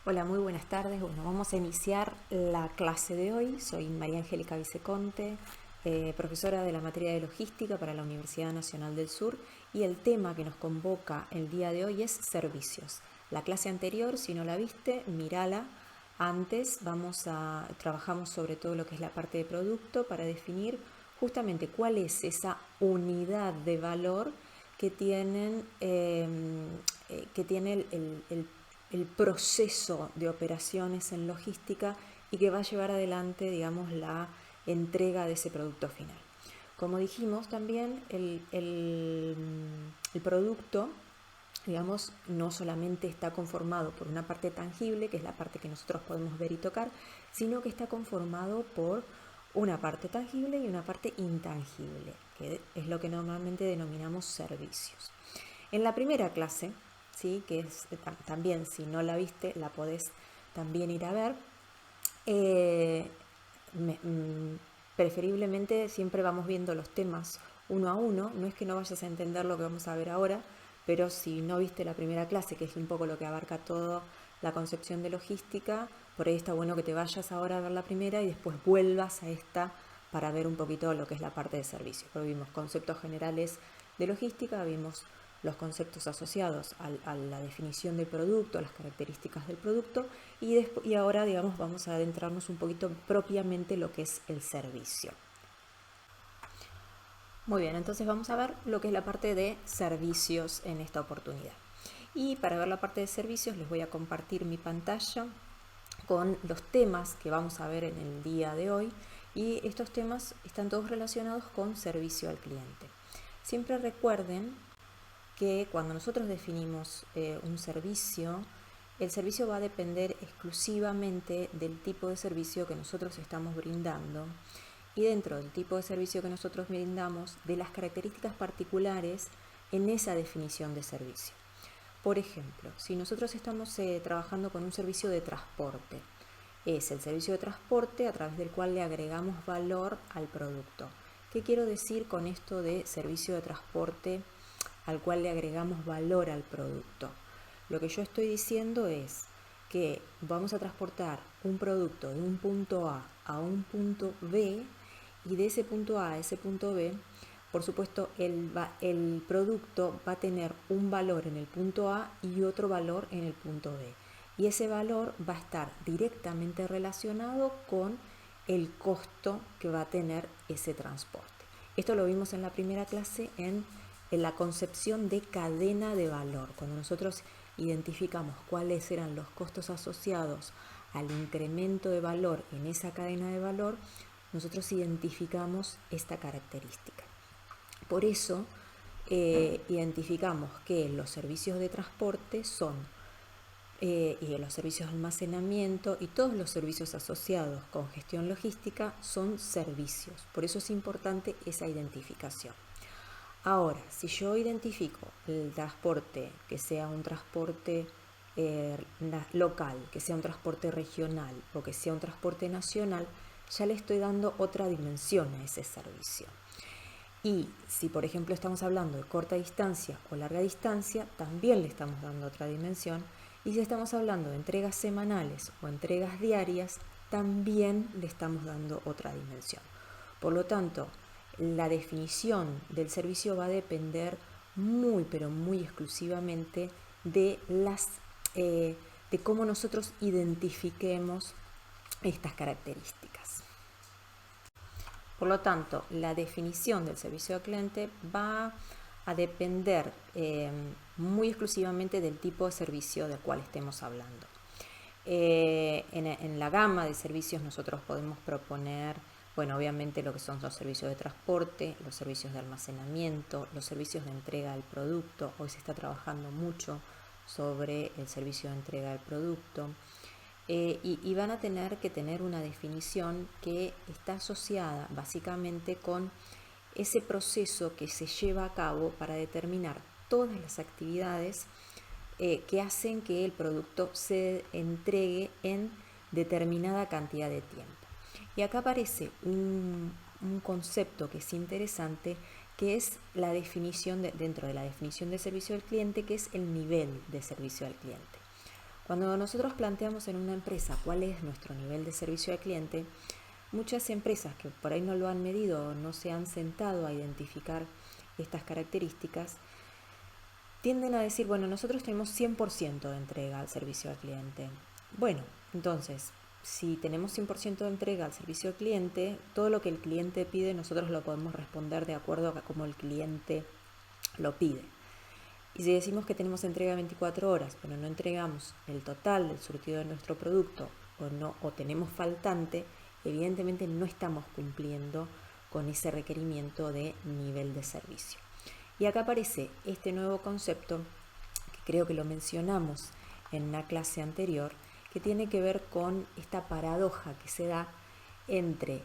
Hola, muy buenas tardes. Bueno, vamos a iniciar la clase de hoy. Soy María Angélica Viceconte, profesora de la materia de logística para la Universidad Nacional del Sur, y el tema que nos convoca el día de hoy es servicios. La clase anterior, si no la viste, mírala. Antes trabajamos sobre todo lo que es la parte de producto para definir justamente cuál es esa unidad de valor que tiene el proceso de operaciones en logística y que va a llevar adelante, digamos, la entrega de ese producto final. Como dijimos también, el producto, digamos, no solamente está conformado por una parte tangible, que es la parte que nosotros podemos ver y tocar, sino que está conformado por una parte tangible y una parte intangible, que es lo que normalmente denominamos servicios. En la primera clase, ¿sí? Que es también, si no la viste, la podés también ir a ver. Eh, Preferiblemente siempre vamos viendo los temas uno a uno. No es que no vayas a entender lo que vamos a ver ahora, pero si no viste la primera clase, que es un poco lo que abarca toda la concepción de logística, por ahí está bueno que te vayas ahora a ver la primera y después vuelvas a esta para ver un poquito lo que es la parte de servicios. Porque vimos conceptos generales de logística, vimos los conceptos asociados a la definición del producto, a las características del producto, y ahora, digamos, vamos a adentrarnos un poquito propiamente lo que es el servicio. Muy bien, entonces vamos a ver lo que es la parte de servicios en esta oportunidad. Y para ver la parte de servicios les voy a compartir mi pantalla con los temas que vamos a ver en el día de hoy, y estos temas están todos relacionados con servicio al cliente. Siempre recuerden que cuando nosotros definimos un servicio, el servicio va a depender exclusivamente del tipo de servicio que nosotros estamos brindando, y dentro del tipo de servicio que nosotros brindamos, de las características particulares en esa definición de servicio. Por ejemplo, si nosotros estamos trabajando con un servicio de transporte, es el servicio de transporte a través del cual le agregamos valor al producto. ¿Qué quiero decir con esto de servicio de transporte al cual le agregamos valor al producto? Lo que yo estoy diciendo es que vamos a transportar un producto de un punto a un punto B, y de ese punto A a ese punto B, por supuesto, el producto va a tener un valor en el punto A y otro valor en el punto B. Y ese valor va a estar directamente relacionado con el costo que va a tener ese transporte. Esto lo vimos en la primera clase en la concepción de cadena de valor. Cuando nosotros identificamos cuáles eran los costos asociados al incremento de valor en esa cadena de valor, nosotros identificamos esta característica. Por eso identificamos que los servicios de transporte son, y los servicios de almacenamiento y todos los servicios asociados con gestión logística son servicios. Por eso es importante esa identificación. Ahora, si yo identifico el transporte, que sea un transporte local, que sea un transporte regional o que sea un transporte nacional, ya le estoy dando otra dimensión a ese servicio. Y si, por ejemplo, estamos hablando de corta distancia o larga distancia, también le estamos dando otra dimensión. Y si estamos hablando de entregas semanales o entregas diarias, también le estamos dando otra dimensión. Por lo tanto, la definición del servicio va a depender muy, pero muy exclusivamente de cómo nosotros identifiquemos estas características. Por lo tanto, la definición del servicio al cliente va a depender muy exclusivamente del tipo de servicio del cual estemos hablando. En la gama de servicios nosotros podemos proponer, bueno, obviamente lo que son los servicios de transporte, los servicios de almacenamiento, los servicios de entrega del producto. Hoy se está trabajando mucho sobre el servicio de entrega del producto. Y van a tener que tener una definición que está asociada básicamente con ese proceso que se lleva a cabo para determinar todas las actividades que hacen que el producto se entregue en determinada cantidad de tiempo. Y acá aparece un concepto que es interesante, que es la definición dentro de la definición de servicio al cliente, que es el nivel de servicio al cliente. Cuando nosotros planteamos en una empresa cuál es nuestro nivel de servicio al cliente, muchas empresas que por ahí no lo han medido o no se han sentado a identificar estas características, tienden a decir, bueno, nosotros tenemos 100% de entrega al servicio al cliente. Bueno, entonces, si tenemos 100% de entrega al servicio al cliente, todo lo que el cliente pide nosotros lo podemos responder de acuerdo a cómo el cliente lo pide. Y si decimos que tenemos entrega 24 horas, pero no entregamos el total del surtido de nuestro producto o tenemos faltante, evidentemente no estamos cumpliendo con ese requerimiento de nivel de servicio. Y acá aparece este nuevo concepto, que creo que lo mencionamos en una clase anterior, que tiene que ver con esta paradoja que se da entre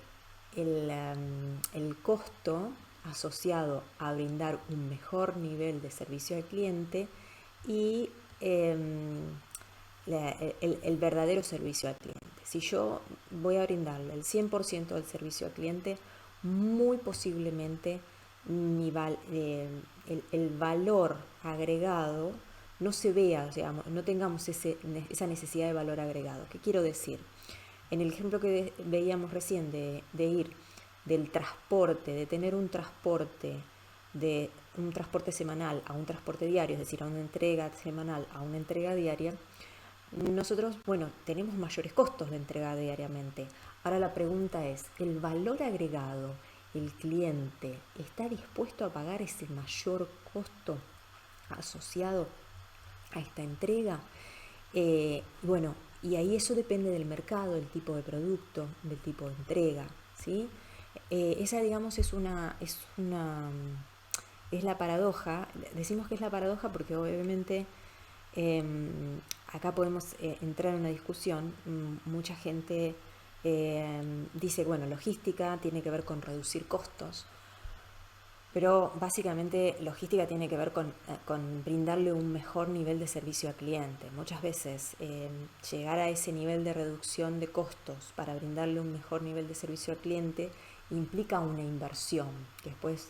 el costo asociado a brindar un mejor nivel de servicio al cliente y el verdadero servicio al cliente. Si yo voy a brindarle el 100% del servicio al cliente, muy posiblemente el valor agregado no se vea, digamos, no tengamos esa necesidad de valor agregado. ¿Qué quiero decir? En el ejemplo que veíamos recién de ir del transporte, de tener un transporte semanal a un transporte diario, es decir, a una entrega semanal a una entrega diaria, nosotros, bueno, tenemos mayores costos de entrega diariamente. Ahora la pregunta es, ¿el valor agregado, el cliente, está dispuesto a pagar ese mayor costo asociado a esta entrega? Bueno, y ahí eso depende del mercado, del tipo de producto, del tipo de entrega, ¿sí? Esa, digamos, es la paradoja. Decimos que es la paradoja porque obviamente acá podemos entrar en una discusión. Mucha gente dice, bueno, logística tiene que ver con reducir costos, pero básicamente logística tiene que ver con brindarle un mejor nivel de servicio al cliente. Muchas veces llegar a ese nivel de reducción de costos para brindarle un mejor nivel de servicio al cliente implica una inversión, que después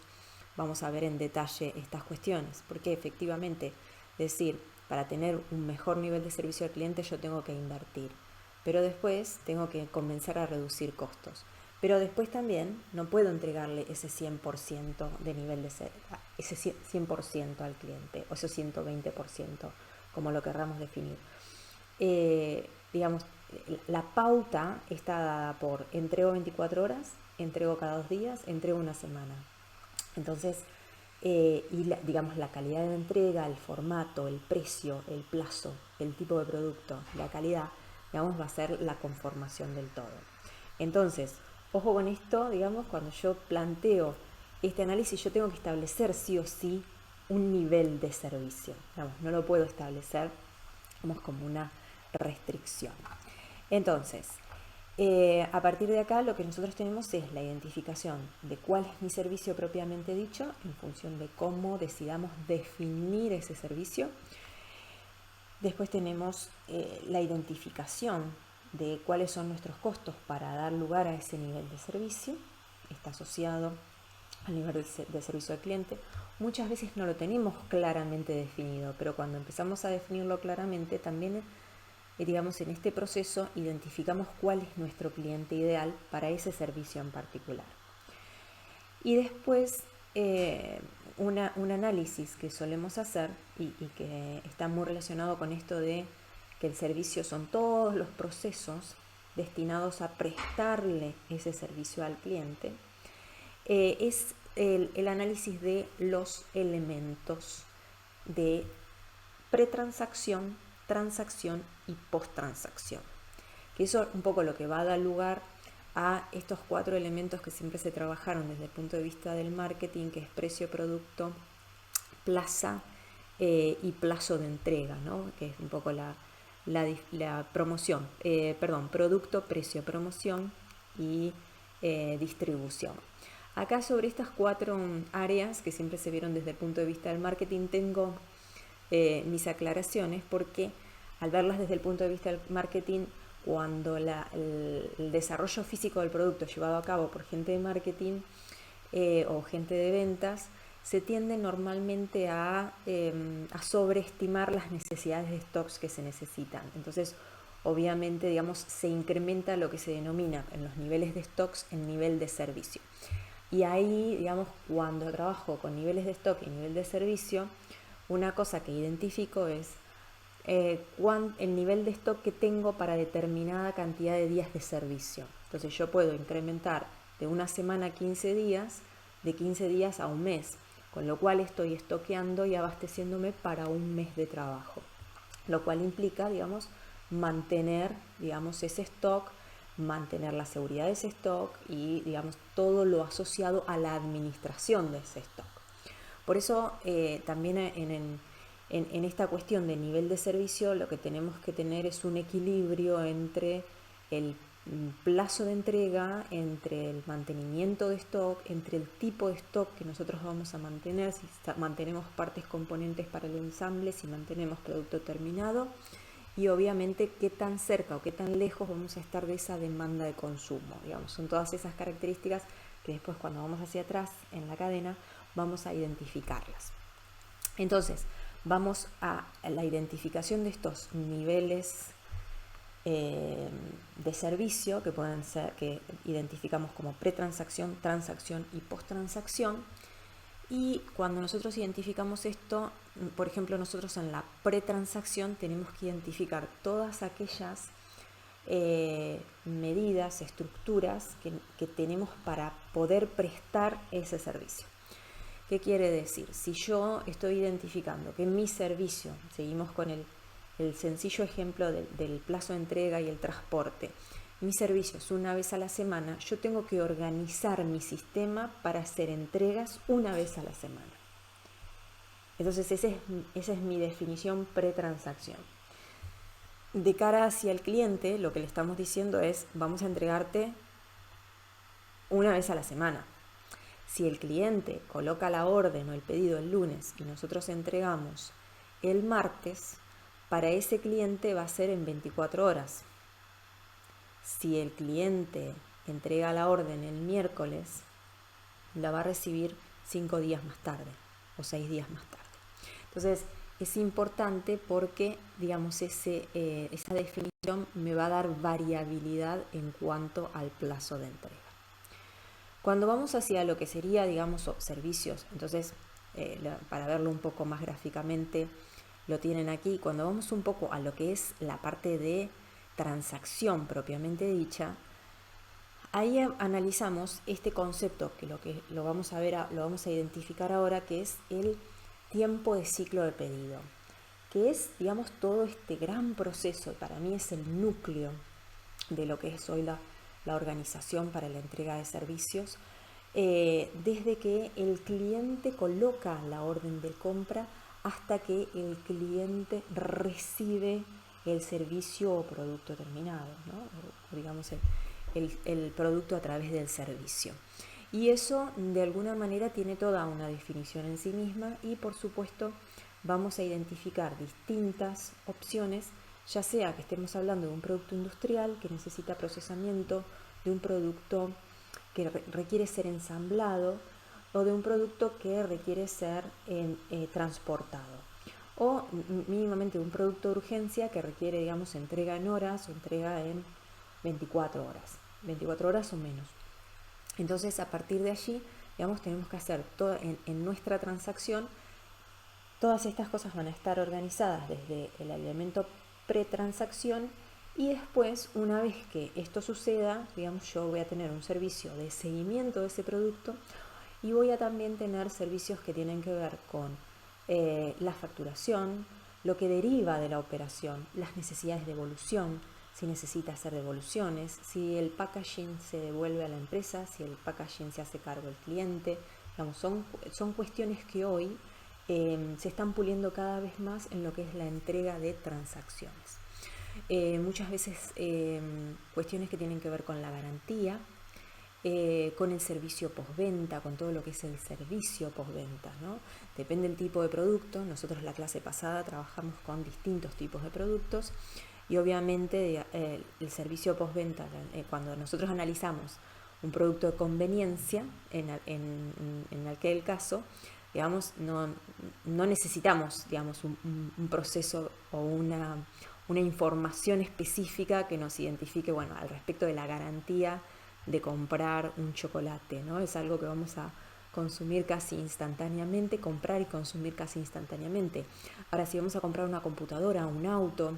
vamos a ver en detalle estas cuestiones, porque efectivamente decir, para tener un mejor nivel de servicio al cliente yo tengo que invertir, pero después tengo que comenzar a reducir costos. Pero después también no puedo entregarle ese 100% de nivel de ese 100% al cliente, o ese 120%, como lo querramos definir. Digamos, la pauta está dada por entrego 24 horas, entrego cada 2 días, entrego una semana. Entonces, digamos, la calidad de la entrega, el formato, el precio, el plazo, el tipo de producto, la calidad, digamos, va a ser la conformación del todo. Entonces, ojo con esto, digamos, cuando yo planteo este análisis, yo tengo que establecer sí o sí un nivel de servicio. Digamos, no lo puedo establecer como una restricción. Entonces, a partir de acá lo que nosotros tenemos es la identificación de cuál es mi servicio propiamente dicho en función de cómo decidamos definir ese servicio. Después tenemos la identificación de cuáles son nuestros costos para dar lugar a ese nivel de servicio. Está asociado al nivel de servicio al cliente. Muchas veces no lo tenemos claramente definido, pero cuando empezamos a definirlo claramente también digamos, en este proceso identificamos cuál es nuestro cliente ideal para ese servicio en particular. Y después un análisis que solemos hacer y que está muy relacionado con esto de que el servicio son todos los procesos destinados a prestarle ese servicio al cliente, es el análisis de los elementos de pretransacción, transacción y post-transacción. Que eso es un poco lo que va a dar lugar a estos 4 elementos que siempre se trabajaron desde el punto de vista del marketing, que es precio, producto, plaza y plazo de entrega, ¿no? Que es un poco la promoción, producto, precio, promoción y distribución. Acá sobre estas 4 áreas que siempre se vieron desde el punto de vista del marketing tengo mis aclaraciones, porque al verlas desde el punto de vista del marketing, cuando el desarrollo físico del producto llevado a cabo por gente de marketing o gente de ventas, se tiende normalmente a sobreestimar las necesidades de stocks que se necesitan. Entonces, obviamente, digamos, se incrementa lo que se denomina en los niveles de stocks el nivel de servicio. Y ahí, digamos, cuando trabajo con niveles de stock y nivel de servicio, una cosa que identifico es el nivel de stock que tengo para determinada cantidad de días de servicio. Entonces yo puedo incrementar de una semana a 15 días, de 15 días a un mes, con lo cual estoy estoqueando y abasteciéndome para un mes de trabajo, lo cual implica, digamos, mantener, digamos, ese stock, mantener la seguridad de ese stock y, digamos, todo lo asociado a la administración de ese stock. Por eso también en esta cuestión de nivel de servicio lo que tenemos que tener es un equilibrio entre el plazo de entrega, entre el mantenimiento de stock, entre el tipo de stock que nosotros vamos a mantener, si mantenemos partes componentes para el ensamble, si mantenemos producto terminado, y obviamente qué tan cerca o qué tan lejos vamos a estar de esa demanda de consumo. Digamos, son todas esas características que después cuando vamos hacia atrás en la cadena vamos a identificarlas. Entonces, vamos a la identificación de estos niveles de servicio que pueden ser, que identificamos como pretransacción, transacción y posttransacción. Y cuando nosotros identificamos esto, por ejemplo, nosotros en la pretransacción tenemos que identificar todas aquellas medidas, estructuras que tenemos para poder prestar ese servicio. ¿Qué quiere decir? Si yo estoy identificando que mi servicio, seguimos con el sencillo ejemplo del plazo de entrega y el transporte, mi servicio es una vez a la semana, yo tengo que organizar mi sistema para hacer entregas una vez a la semana. Entonces esa es mi definición pretransacción. De cara hacia el cliente, lo que le estamos diciendo es, vamos a entregarte una vez a la semana. Si el cliente coloca la orden o el pedido el lunes y nosotros entregamos el martes, para ese cliente va a ser en 24 horas. Si el cliente entrega la orden el miércoles, la va a recibir 5 días más tarde o 6 días más tarde. Entonces, es importante porque, digamos, esa definición me va a dar variabilidad en cuanto al plazo de entrega. Cuando vamos hacia lo que sería, digamos, servicios, entonces, para verlo un poco más gráficamente, lo tienen aquí. Cuando vamos un poco a lo que es la parte de transacción propiamente dicha, ahí analizamos este concepto que lo vamos a ver, lo vamos a identificar ahora, que es el tiempo de ciclo de pedido, que es, digamos, todo este gran proceso. Para mí es el núcleo de lo que es hoy la organización para la entrega de servicios, desde que el cliente coloca la orden de compra hasta que el cliente recibe el servicio o producto terminado, ¿no? O digamos el producto a través del servicio. Y eso de alguna manera tiene toda una definición en sí misma y por supuesto vamos a identificar distintas opciones, ya sea que estemos hablando de un producto industrial que necesita procesamiento, de un producto que requiere ser ensamblado o de un producto que requiere ser transportado, o mínimamente un producto de urgencia que requiere, digamos, entrega en horas o entrega en 24 horas o menos. Entonces, a partir de allí, digamos, tenemos que hacer en nuestra transacción, todas estas cosas van a estar organizadas desde el elemento pretransacción. Y después, una vez que esto suceda, digamos, yo voy a tener un servicio de seguimiento de ese producto y voy a también tener servicios que tienen que ver con la facturación, lo que deriva de la operación, las necesidades de devolución, si necesita hacer devoluciones, si el packaging se devuelve a la empresa, si el packaging se hace cargo el cliente. Digamos, son cuestiones que hoy se están puliendo cada vez más en lo que es la entrega de transacciones. Muchas veces cuestiones que tienen que ver con la garantía, con el servicio postventa, con todo lo que es el servicio postventa, ¿no? Depende del tipo de producto. Nosotros la clase pasada trabajamos con distintos tipos de productos y obviamente el servicio postventa, cuando nosotros analizamos un producto de conveniencia, en aquel caso, digamos, no necesitamos, digamos, un proceso o una información específica que nos identifique, bueno, al respecto de la garantía de comprar un chocolate, ¿no? Es algo que vamos a consumir casi instantáneamente, comprar y consumir casi instantáneamente. Ahora, si vamos a comprar una computadora, un auto,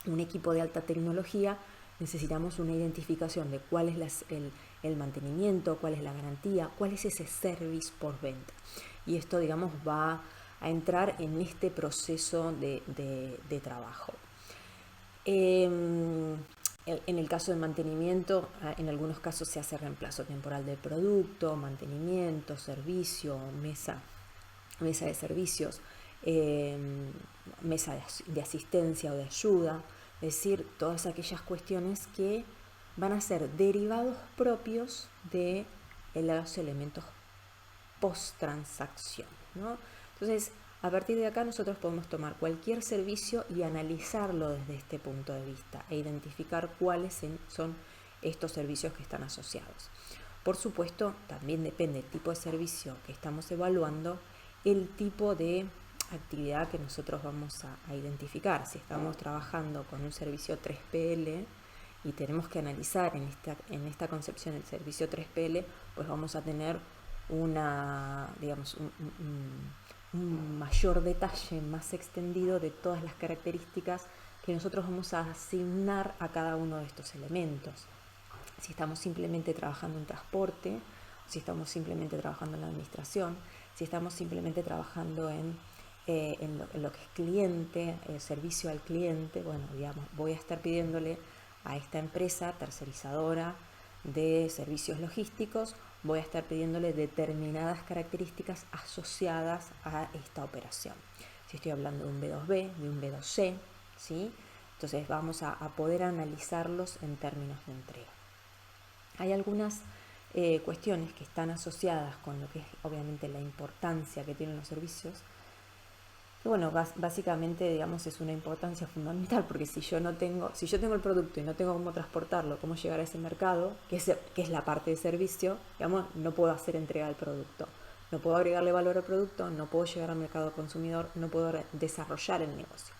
un equipo de alta tecnología, necesitamos una identificación de cuál es el mantenimiento, cuál es la garantía, cuál es ese service por venta. Y esto, digamos, va a entrar en este proceso de trabajo. En el caso del mantenimiento, en algunos casos se hace reemplazo temporal del producto, mantenimiento, servicio, mesa de servicios, mesa de asistencia o de ayuda, es decir, todas aquellas cuestiones que van a ser derivados propios de los elementos post-transacción, ¿no? Entonces, a partir de acá nosotros podemos tomar cualquier servicio y analizarlo desde este punto de vista e identificar cuáles son estos servicios que están asociados. Por supuesto, también depende del tipo de servicio que estamos evaluando, el tipo de actividad que nosotros vamos a identificar. Si estamos trabajando con un servicio 3PL y tenemos que analizar en esta concepción el servicio 3PL, pues vamos a tener digamos, un mayor detalle más extendido de todas las características que nosotros vamos a asignar a cada uno de estos elementos. Si estamos simplemente trabajando en transporte, si estamos simplemente trabajando en la administración, si estamos simplemente trabajando en lo que es cliente, servicio al cliente, bueno, digamos, voy a estar pidiéndole a esta empresa tercerizadora de servicios logísticos, voy a estar pidiéndole determinadas características asociadas a esta operación. Si estoy hablando de un B2B, de un B2C, ¿sí? Entonces vamos a poder analizarlos en términos de entrega. Hay algunas cuestiones que están asociadas con lo que es obviamente la importancia que tienen los servicios. Y bueno, básicamente, digamos, es una importancia fundamental, porque si yo tengo el producto y no tengo cómo transportarlo, cómo llegar a ese mercado, que es la parte de servicio, digamos, no puedo hacer entrega del producto, no puedo agregarle valor al producto, no puedo llegar al mercado consumidor, no puedo desarrollar el negocio.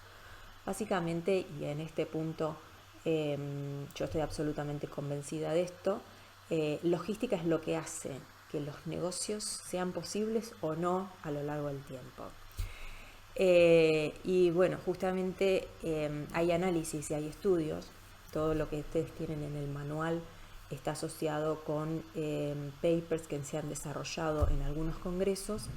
Básicamente, y en este punto yo estoy absolutamente convencida de esto, logística es lo que hace que los negocios sean posibles o no a lo largo del tiempo. Y bueno, justamente hay análisis y hay estudios. Todo lo que ustedes tienen en el manual está asociado con papers que se han desarrollado en algunos congresos.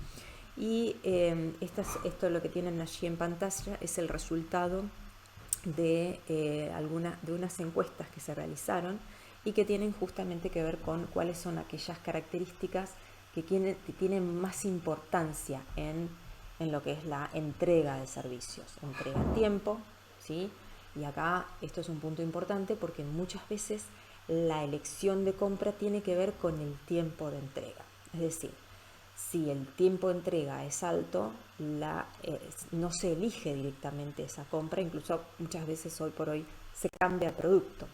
Y esto lo que tienen allí en pantalla es el resultado de unas encuestas que se realizaron y que tienen justamente que ver con cuáles son aquellas características que tienen más importancia en lo que es la entrega de servicios. Entrega en tiempo, ¿sí? Y acá esto es un punto importante porque muchas veces la elección de compra tiene que ver con el tiempo de entrega. Es decir, si el tiempo de entrega es alto, no se elige directamente esa compra, incluso muchas veces hoy por hoy se cambia el producto.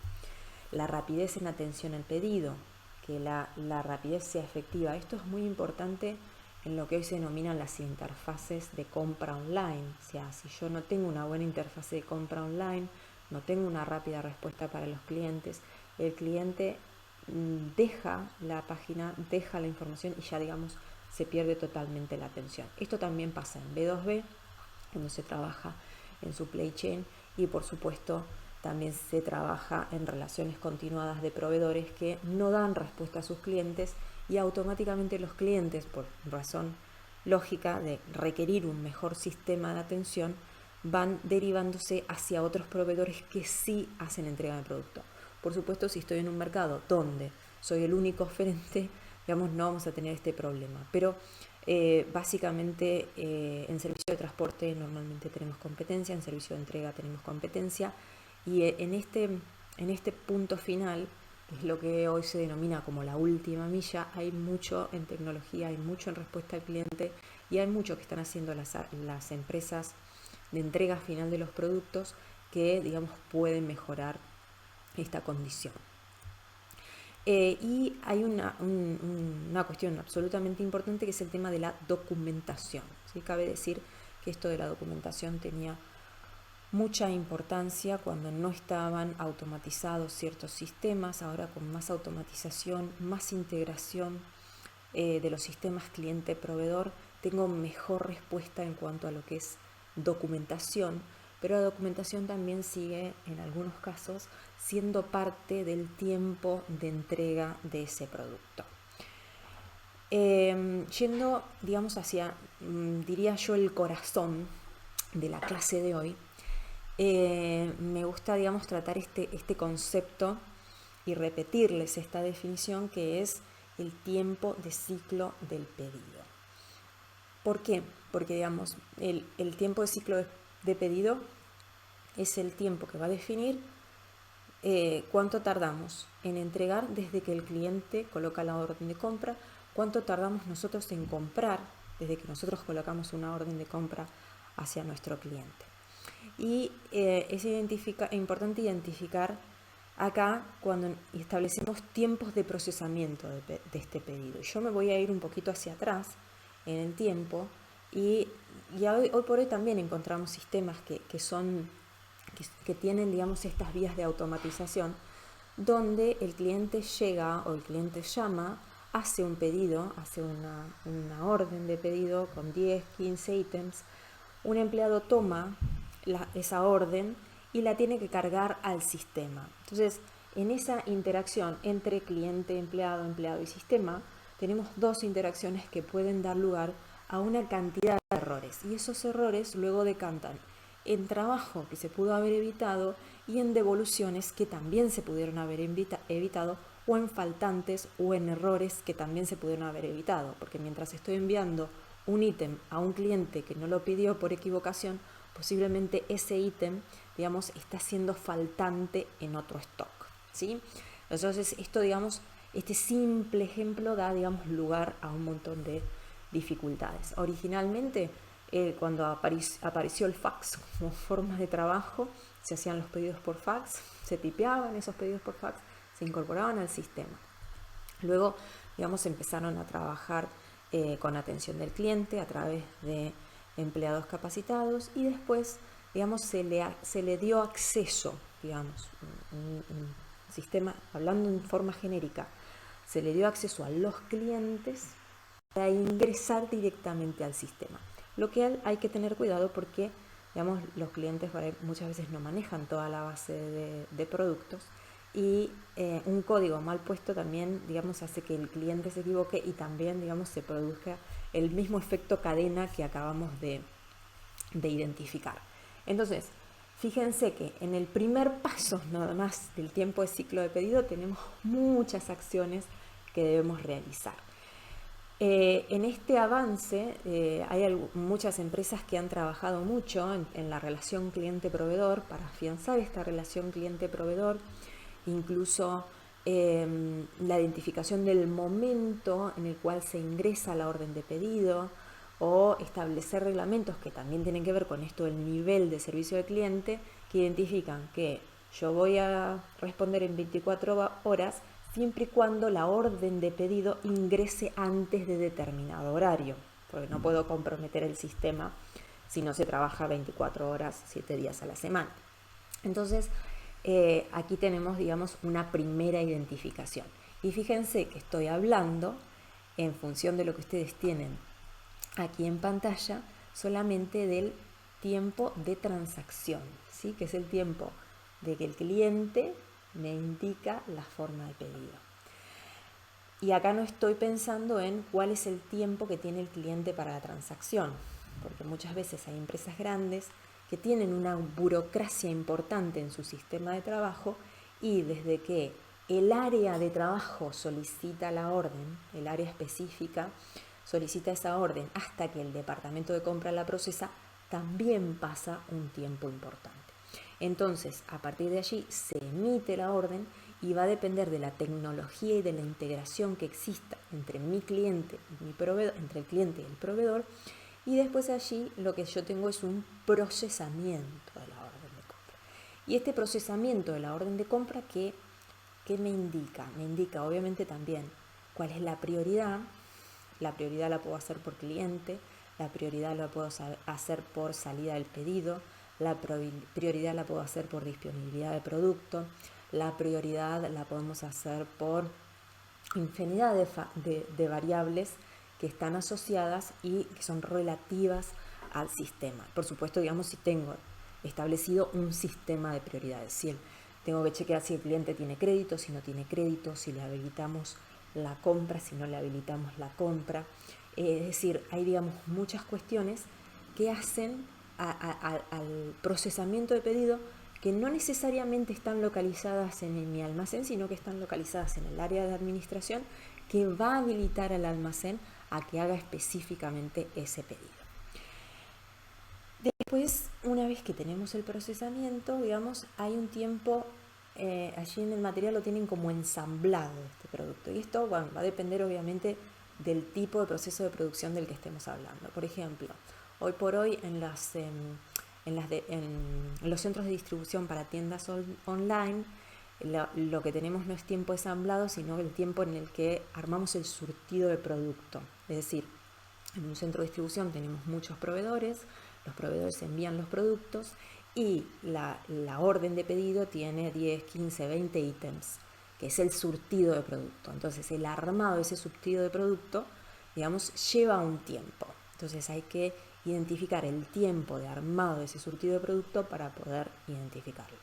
La rapidez en atención al pedido, que la rapidez sea efectiva. Esto es muy importante en lo que hoy se denominan las interfaces de compra online. O sea, si yo no tengo una buena interfaz de compra online, no tengo una rápida respuesta para los clientes, el cliente deja la página, deja la información y ya, digamos, se pierde totalmente la atención. Esto también pasa en B2B, cuando se trabaja en supply chain, y por supuesto también se trabaja en relaciones continuadas de proveedores que no dan respuesta a sus clientes y automáticamente los clientes, por razón lógica de requerir un mejor sistema de atención, van derivándose hacia otros proveedores que sí hacen entrega de producto. Por supuesto, si estoy en un mercado donde soy el único oferente, digamos, no vamos a tener este problema. Pero básicamente en servicio de transporte normalmente tenemos competencia, en servicio de entrega tenemos competencia, y en este punto final, que es lo que hoy se denomina como la última milla, hay mucho en tecnología, hay mucho en respuesta al cliente y hay mucho que están haciendo las empresas de entrega final de los productos que, digamos, pueden mejorar esta condición. Y hay una cuestión absolutamente importante que es el tema de la documentación. ¿Sí? Cabe decir que esto de la documentación tenía mucha importancia cuando no estaban automatizados ciertos sistemas. Ahora, con más automatización, más integración de los sistemas cliente-proveedor, tengo mejor respuesta en cuanto a lo que es documentación, pero la documentación también sigue en algunos casos siendo parte del tiempo de entrega de ese producto. Yendo, digamos, hacia, diría yo, el corazón de la clase de hoy, me gusta, digamos, tratar este concepto y repetirles esta definición, que es el tiempo de ciclo del pedido. ¿Por qué? Porque, digamos, el tiempo de ciclo de pedido es el tiempo que va a definir cuánto tardamos en entregar desde que el cliente coloca la orden de compra, cuánto tardamos nosotros en comprar desde que nosotros colocamos una orden de compra hacia nuestro cliente. Y es importante identificar acá cuando establecemos tiempos de procesamiento de este pedido. Yo me voy a ir un poquito hacia atrás en el tiempo y hoy por hoy también encontramos sistemas que tienen, digamos, estas vías de automatización donde el cliente llega o el cliente llama, hace un pedido, hace una orden de pedido con 10, 15 ítems, un empleado toma esa orden y la tiene que cargar al sistema. Entonces, en esa interacción entre cliente, empleado, empleado y sistema, tenemos dos interacciones que pueden dar lugar a una cantidad de errores, y esos errores luego decantan en trabajo que se pudo haber evitado y en devoluciones que también se pudieron haber evitado, o en faltantes o en errores que también se pudieron haber evitado, porque mientras estoy enviando un ítem a un cliente que no lo pidió por equivocación, posiblemente ese ítem, digamos, está siendo faltante en otro stock, ¿sí? Entonces, esto, digamos, este simple ejemplo da, digamos, lugar a un montón de dificultades. Originalmente, cuando apareció el fax como forma de trabajo, se hacían los pedidos por fax, se tipeaban esos pedidos por fax, se incorporaban al sistema. Luego, digamos, empezaron a trabajar con atención del cliente a través de empleados capacitados, y después, digamos, se le dio acceso, digamos, un sistema, hablando en forma genérica, se le dio acceso a los clientes para ingresar directamente al sistema. Lo que hay que tener cuidado porque, digamos, los clientes muchas veces no manejan toda la base de productos, y un código mal puesto también, digamos, hace que el cliente se equivoque y también, digamos, se produzca el mismo efecto cadena que acabamos de identificar. Entonces, fíjense que en el primer paso nada más del tiempo de ciclo de pedido tenemos muchas acciones que debemos realizar. En este avance hay muchas empresas que han trabajado mucho en la relación cliente-proveedor para afianzar esta relación cliente-proveedor, incluso la identificación del momento en el cual se ingresa la orden de pedido, o establecer reglamentos que también tienen que ver con esto del nivel de servicio al cliente, que identifican que yo voy a responder en 24 horas siempre y cuando la orden de pedido ingrese antes de determinado horario, porque no puedo comprometer el sistema si no se trabaja 24 horas, 7 días a la semana. Entonces, aquí tenemos, digamos, una primera identificación. Y fíjense que estoy hablando, en función de lo que ustedes tienen aquí en pantalla, solamente del tiempo de transacción, ¿sí? Que es el tiempo de que el cliente me indica la forma de pedido. Y acá no estoy pensando en cuál es el tiempo que tiene el cliente para la transacción, porque muchas veces hay empresas grandes que tienen una burocracia importante en su sistema de trabajo, y desde que el área de trabajo solicita la orden, el área específica solicita esa orden, hasta que el departamento de compra la procesa, también pasa un tiempo importante. Entonces, a partir de allí se emite la orden, y va a depender de la tecnología y de la integración que exista entre mi cliente y mi proveedor, entre el cliente y el proveedor, y después allí lo que yo tengo es un procesamiento de la orden de compra. Y este procesamiento de la orden de compra, ¿qué ¿Qué me indica? Me indica obviamente también cuál es la prioridad. La prioridad la puedo hacer por cliente, la prioridad la puedo hacer por salida del pedido, la prioridad la puedo hacer por disponibilidad de producto, la prioridad la podemos hacer por infinidad de variables que están asociadas y que son relativas al sistema. Por supuesto, digamos, si tengo establecido un sistema de prioridades, si tengo que chequear si el cliente tiene crédito, si no tiene crédito, si le habilitamos la compra, si no le habilitamos la compra. Es decir, hay, digamos, muchas cuestiones que hacen al procesamiento de pedido que no necesariamente están localizadas en mi almacén, sino que están localizadas en el área de administración, que va a habilitar al almacén a que haga específicamente ese pedido. Después, una vez que tenemos el procesamiento, digamos, hay un tiempo, allí en el material lo tienen como ensamblado este producto. Y esto, bueno, va a depender obviamente del tipo de proceso de producción del que estemos hablando. Por ejemplo, hoy por hoy en los centros de distribución para tiendas online, lo que tenemos no es tiempo ensamblado, sino el tiempo en el que armamos el surtido de producto. Es decir, en un centro de distribución tenemos muchos proveedores, los proveedores envían los productos y la orden de pedido tiene 10, 15, 20 ítems, que es el surtido de producto. Entonces el armado de ese surtido de producto, digamos, lleva un tiempo. Entonces hay que identificar el tiempo de armado de ese surtido de producto para poder identificarlo.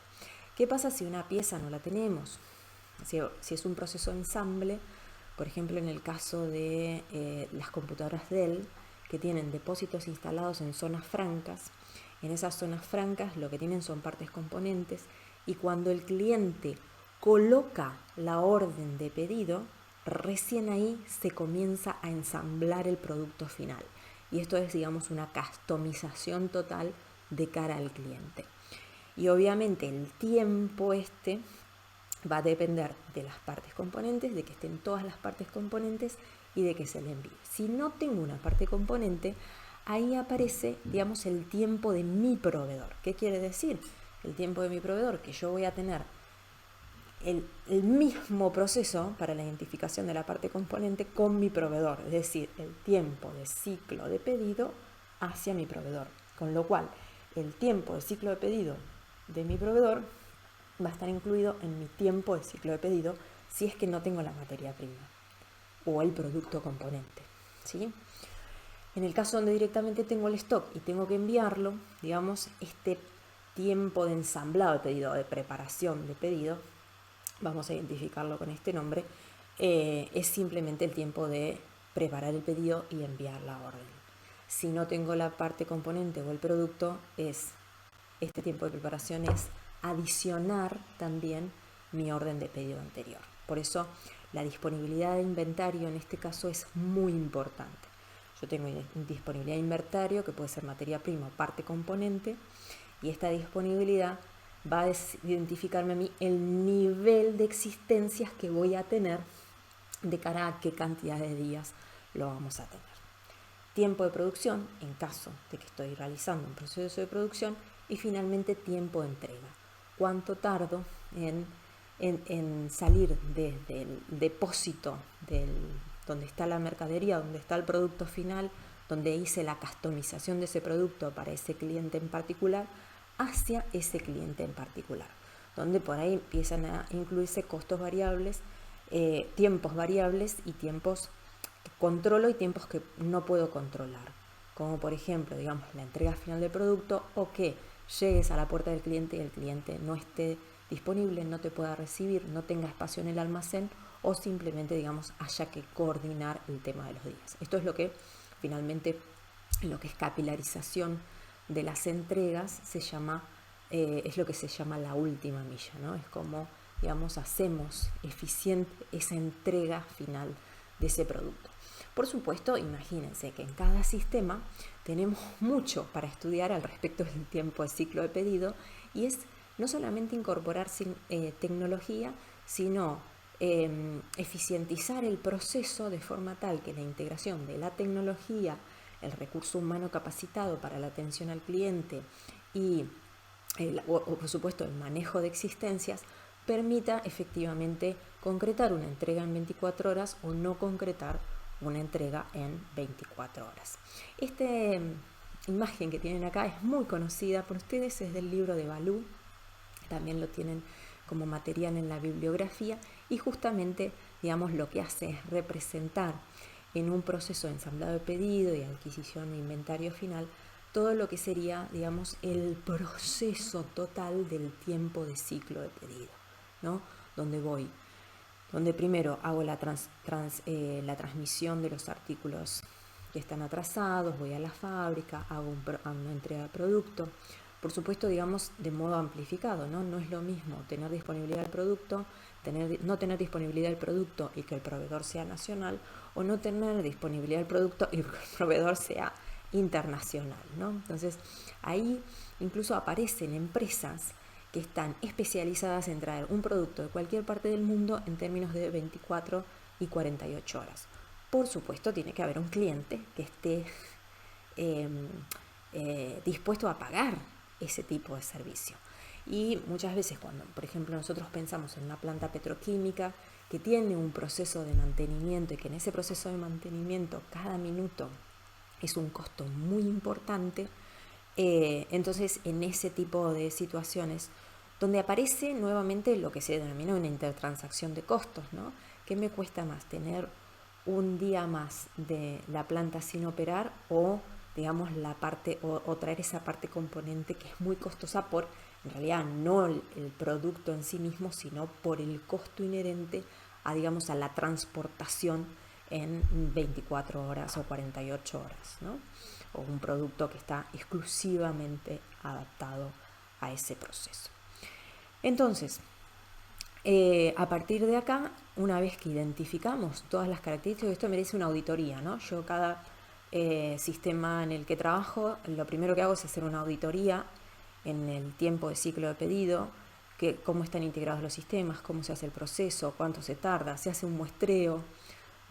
¿Qué pasa si una pieza no la tenemos? Si es un proceso de ensamble, por ejemplo en el caso de las computadoras Dell, que tienen depósitos instalados en zonas francas, en esas zonas francas lo que tienen son partes componentes, y cuando el cliente coloca la orden de pedido, recién ahí se comienza a ensamblar el producto final. Y esto es, digamos, una customización total de cara al cliente. Y obviamente el tiempo va a depender de las partes componentes, de que estén todas las partes componentes y de que se le envíe. Si no tengo una parte componente, ahí aparece, digamos, el tiempo de mi proveedor. ¿Qué quiere decir? El tiempo de mi proveedor, que yo voy a tener el mismo proceso para la identificación de la parte componente con mi proveedor, es decir, el tiempo de ciclo de pedido hacia mi proveedor. Con lo cual, el tiempo de ciclo de pedido de mi proveedor va a estar incluido en mi tiempo de ciclo de pedido si es que no tengo la materia prima o el producto componente, ¿sí? En el caso donde directamente tengo el stock y tengo que enviarlo, digamos, este tiempo de ensamblado de pedido, de preparación de pedido, vamos a identificarlo con este nombre, es simplemente el tiempo de preparar el pedido y enviar la orden. Si no tengo la parte componente o el producto, este tiempo de preparación es adicionar también mi orden de pedido anterior. Por eso la disponibilidad de inventario en este caso es muy importante. Yo tengo disponibilidad de inventario, que puede ser materia prima o parte componente, y esta disponibilidad va a identificarme a mí el nivel de existencias que voy a tener de cara a qué cantidad de días lo vamos a tener. Tiempo de producción, en caso de que estoy realizando un proceso de producción, y finalmente tiempo de entrega. ¿Cuánto tardo en salir desde el depósito donde está la mercadería, donde está el producto final, donde hice la customización de ese producto para ese cliente en particular, hacia ese cliente en particular, donde por ahí empiezan a incluirse costos variables, tiempos variables y tiempos que controlo y tiempos que no puedo controlar, como por ejemplo, digamos, la entrega final del producto, o que llegues a la puerta del cliente y el cliente no esté disponible, no te pueda recibir, no tenga espacio en el almacén, o simplemente, digamos, haya que coordinar el tema de los días. Esto es lo que finalmente, lo que es capilarización de las entregas, se llama, es lo que se llama la última milla, ¿no? Es como, digamos, hacemos eficiente esa entrega final de ese producto. Por supuesto, imagínense que en cada sistema tenemos mucho para estudiar al respecto del tiempo de ciclo de pedido, y es no solamente incorporar tecnología, sino eficientizar el proceso de forma tal que la integración de la tecnología, el recurso humano capacitado para la atención al cliente y por supuesto el manejo de existencias permita efectivamente concretar una entrega en 24 horas o no concretar una entrega en 24 horas. Esta imagen que tienen acá es muy conocida por ustedes, es del libro de Baloo, también lo tienen como material en la bibliografía, y justamente, digamos, lo que hace es representar en un proceso de ensamblado de pedido y adquisición de inventario final todo lo que sería, digamos, el proceso total del tiempo de ciclo de pedido, ¿no? Donde primero hago la transmisión de los artículos que están atrasados, voy a la fábrica, hago una entrega de producto. Por supuesto, digamos, de modo amplificado, ¿no? No es lo mismo tener disponibilidad del producto, no tener disponibilidad del producto y que el proveedor sea nacional, o no tener disponibilidad del producto y que el proveedor sea internacional, ¿no? Entonces, ahí incluso aparecen empresas que están especializadas en traer un producto de cualquier parte del mundo en términos de 24 y 48 horas. Por supuesto, tiene que haber un cliente que esté dispuesto a pagar ese tipo de servicio. Y muchas veces cuando, por ejemplo, nosotros pensamos en una planta petroquímica que tiene un proceso de mantenimiento y que en ese proceso de mantenimiento cada minuto es un costo muy importante, entonces en ese tipo de situaciones donde aparece nuevamente lo que se denomina una intertransacción de costos, ¿no? ¿Qué me cuesta más, tener un día más de la planta sin operar o, digamos, la parte o traer esa parte componente que es muy costosa por, en realidad, no el producto en sí mismo, sino por el costo inherente a, digamos, a la transportación en 24 horas o 48 horas, ¿no? O un producto que está exclusivamente adaptado a ese proceso. Entonces, a partir de acá, una vez que identificamos todas las características, esto merece una auditoría, ¿no? Yo cada sistema en el que trabajo, lo primero que hago es hacer una auditoría en el tiempo de ciclo de pedido, cómo están integrados los sistemas, cómo se hace el proceso, cuánto se tarda, se hace un muestreo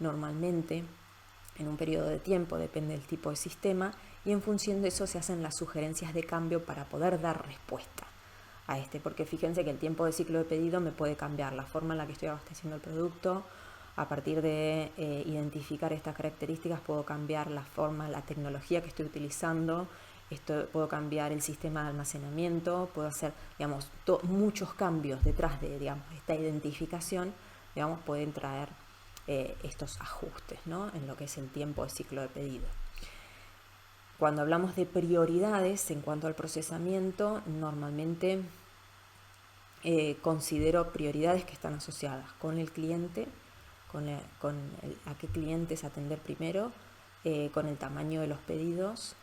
normalmente en un periodo de tiempo, depende del tipo de sistema, y en función de eso se hacen las sugerencias de cambio para poder dar respuesta a porque fíjense que el tiempo de ciclo de pedido me puede cambiar la forma en la que estoy abasteciendo el producto. A partir de identificar estas características puedo cambiar la forma, la tecnología que estoy utilizando, puedo cambiar el sistema de almacenamiento, puedo hacer, digamos, muchos cambios detrás de, digamos, esta identificación, digamos, pueden traer estos ajustes, ¿no? En lo que es el tiempo de ciclo de pedido. Cuando hablamos de prioridades en cuanto al procesamiento, normalmente considero prioridades que están asociadas con el cliente, a qué clientes atender primero, con el tamaño de los pedidos,